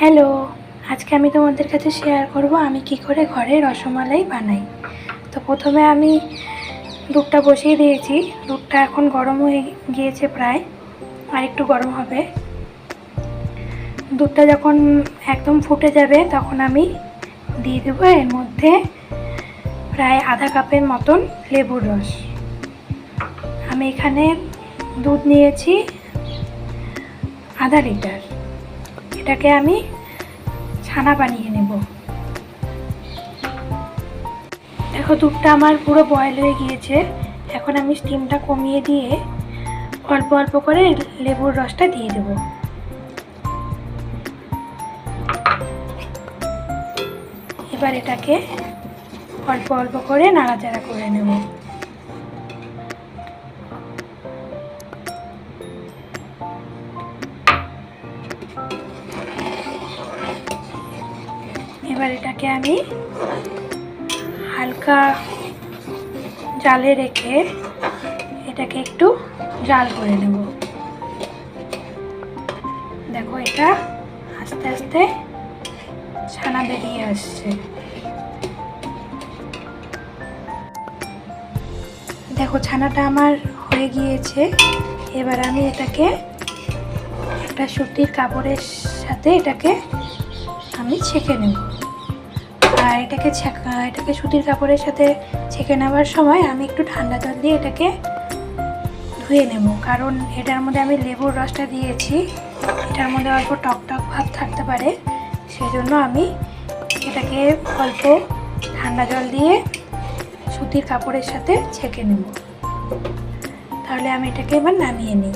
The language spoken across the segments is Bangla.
হ্যালো, আজকে আমি তোমাদের কাছে শেয়ার করব আমি কি করে ঘরে রসমালাই বানাই। তো প্রথমে আমি দুধটা বসিয়ে দিয়েছি। দুধটা এখন গরম হয়ে গিয়েছে, প্রায় আর একটু গরম হবে। দুধটা যখন একদম ফুটে যাবে তখন আমি দিয়ে দেবো এর মধ্যে প্রায় আধা কাপের মতন লেবুর রস। আমি এখানে দুধ নিয়েছি আধা লিটার। এটাকে আমি ছানা বানিয়ে নেব। দেখো, দুধটা আমার পুরো বয়েল হয়ে গিয়েছে। এখন আমি স্টিমটা কমিয়ে দিয়ে অল্প অল্প করে লেবুর রসটা দিয়ে দেব। এবার এটাকে অল্প অল্প করে নাড়াচাড়া করে নেব। এবার এটাকে আমি হালকা জালে রেখে এটাকে একটু জাল করে নেব। দেখো, এটা আস্তে আস্তে ছানা বেরিয়ে আসছে। দেখো, ছানাটা আমার হয়ে গিয়েছে। এবার আমি এটাকে একটা সুতির কাপড়ের সাথে এটাকে আমি ছেঁকে নেব। আর এটাকে সুতির কাপড়ের সাথে ছেঁকে নেওয়ার সময় আমি একটু ঠান্ডা জল দিয়ে এটাকে ধুয়ে নেব, কারণ এটার মধ্যে আমি লেবুর রসটা দিয়েছি। এটার মধ্যে অল্প টক টক ভাব থাকতে পারে, সেজন্য আমি এটাকে অল্প ঠান্ডা জল দিয়ে সুতির কাপড়ের সাথে ছেঁকে নেব। তাহলে আমি এটাকে এবার নামিয়ে নিই।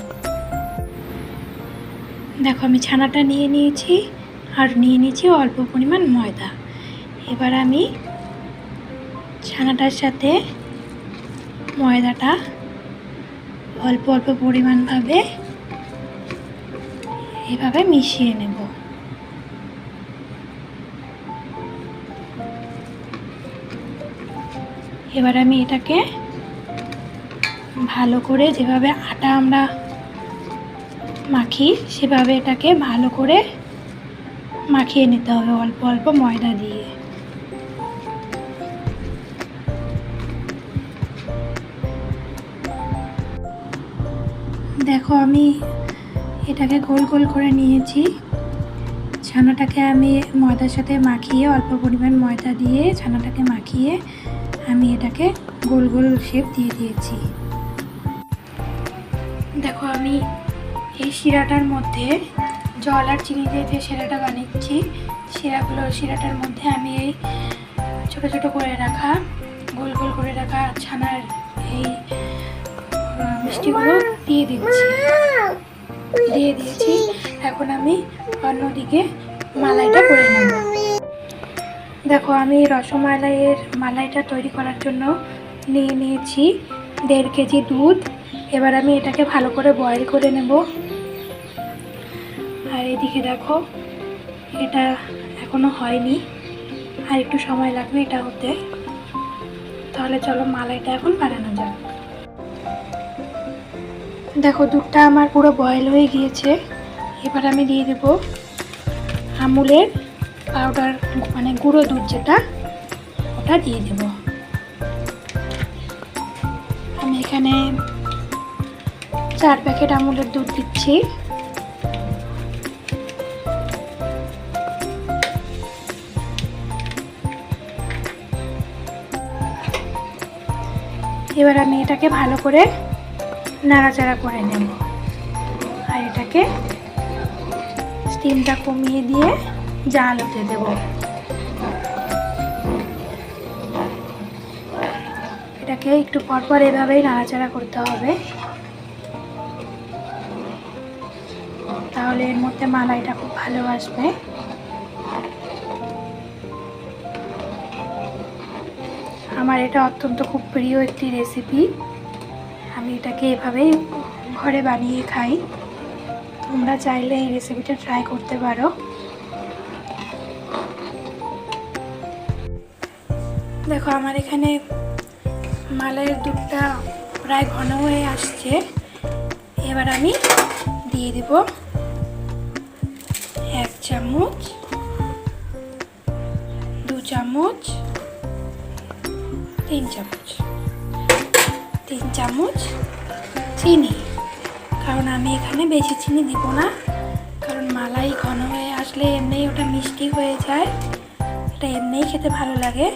দেখো, আমি ছানাটা নিয়ে নিয়েছি আর নিয়ে নিয়েছি অল্প পরিমাণ ময়দা। এবার আমি ছানাটার সাথে ময়দাটা অল্প অল্প পরিমাণভাবে এভাবে মিশিয়ে নেব। এবার আমি এটাকে ভালো করে, যেভাবে আটা আমরা মাখি সেভাবে এটাকে ভালো করে মাখিয়ে নিতে হবে অল্প অল্প ময়দা দিয়ে। দেখো, আমি এটাকে গোল গোল করে নিয়েছি। ছানাটাকে আমি ময়দার সাথে মাখিয়ে, অল্প পরিমাণ ময়দা দিয়ে ছানাটাকে মাখিয়ে আমি এটাকে গোল গোল শেপ দিয়ে দিয়েছি। দেখো, আমি এই শিরাটার মধ্যে জল আর চিনি দিয়ে যে শিরাটা বানিয়েছি, শিরাটার মধ্যে আমি এই ছোটো ছোটো করে রাখা, গোল গোল করে রাখা ছানার এই মিষ্টিগুলো দিয়ে দিয়েছি। এখন আমি অন্যদিকে মালাইটা করে নেব। দেখো, আমি রসমালাইয়ের মালাইটা তৈরি করার জন্য নিয়ে নিয়েছি 1.5 কেজি দুধ। এবার আমি এটাকে ভালো করে বয়েল করে নেব। আর এদিকে দেখো, এটা এখনো হয়নি, আর একটু সময় লাগবে এটা হতে। তাহলে চলো মালাইটা এখন বানানো যাক। দেখো, দুধটা আমার পুরো বয়েল হয়ে গিয়েছে। এবার আমি দিয়ে দেব আমুলের পাউডার, মানে গুঁড়ো দুধ যেটা, ওটা দিয়ে দেব। আমি এখানে 4 প্যাকেট আমুলের দুধ দিচ্ছি। এবার আমি এটাকে ভালো করে নাড়াচাড়া করে নেব। আর এটাকে স্টিমটা কমিয়ে দিয়ে জাল হতে দেব। এটাকে একটু পরপর এভাবেই নাড়াচাড়া করতে হবে, তাহলে এর মধ্যে মালাইটা খুব ভালো আসবে। আমার এটা অত্যন্ত খুব প্রিয় একটি রেসিপি। আমি এটাকে এভাবেই ঘরে বানিয়ে খাই। তোমরা চাইলে এই রেসিপিটা ট্রাই করতে পারো। দেখো, আমার এখানে মালাইয়ের দুধটা প্রায় ঘন হয়ে আসছে। এবার আমি দিয়ে দেব 1 চামচ, 2 চামচ, 3 চামচ, 3 চামচ চিনি। কারণ আমি এখানে বেশি চিনি দিব না, কারণ মালাই ঘন হয়ে আসলে এমনিই ওটা মিষ্টি হয়ে যায়, এটা এমনিই খেতে ভালো লাগে,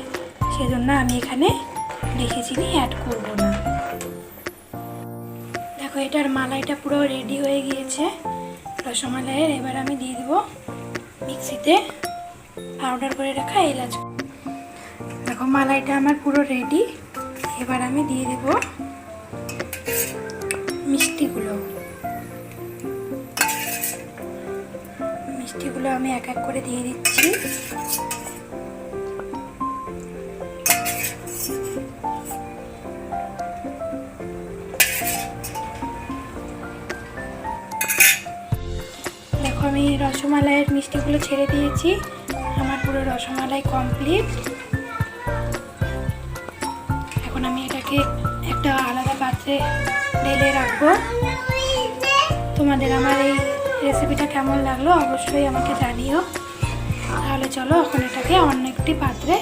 সেজন্য আমি এখানে বেশি চিনি অ্যাড করব না। দেখো এটার মালাইটা পুরো রেডি হয়ে গিয়েছে রসমালাইয়ের। এবার আমি দিয়ে দেব মিক্সিতে পাউডার করে রাখা এলাচ। দেখো মালাইটা আমার পুরো রেডি। এবার আমি দিয়ে দেব মিষ্টিগুলো। মিষ্টিগুলো আমি এক এক করে দিয়ে দিচ্ছি। দেখো আমি রসমালাইয়ের মিষ্টিগুলো ছেড়ে দিয়েছি। আমার পুরো রসমালাই কমপ্লিট। এখন আমি এটাকে একটা আলাদা পাত্রে ঢেলে রাখবো। তোমাদের আমার এই রেসিপিটা কেমন লাগলো অবশ্যই আমাকে জানিও। তাহলে চলো এখন এটাকে অন্য একটি পাত্রে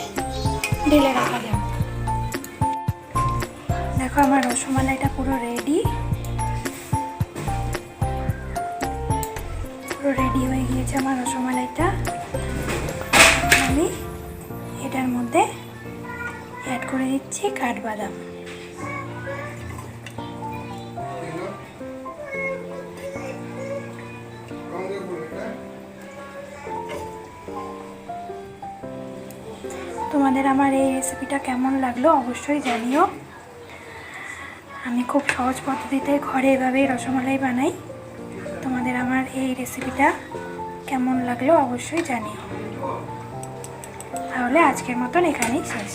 ঢেলে রাখা যাক। দেখো আমার রসমালাইটা পুরো রেডি। পুরো রেডি হয়ে গিয়েছে আমার রসমালাইটা। আমি এটার মধ্যে অ্যাড করে দিচ্ছি কাঠবাদাম। তোমাদের আমার এই রেসিপিটা কেমন লাগলো অবশ্যই জানিও। আমি খুব সহজ পদ্ধতিতে ঘরে এভাবেই রসমালাই বানাই। তোমাদের আমার এই রেসিপিটা কেমন লাগলো অবশ্যই জানিও। তাহলে আজকের মতন এখানেই শেষ।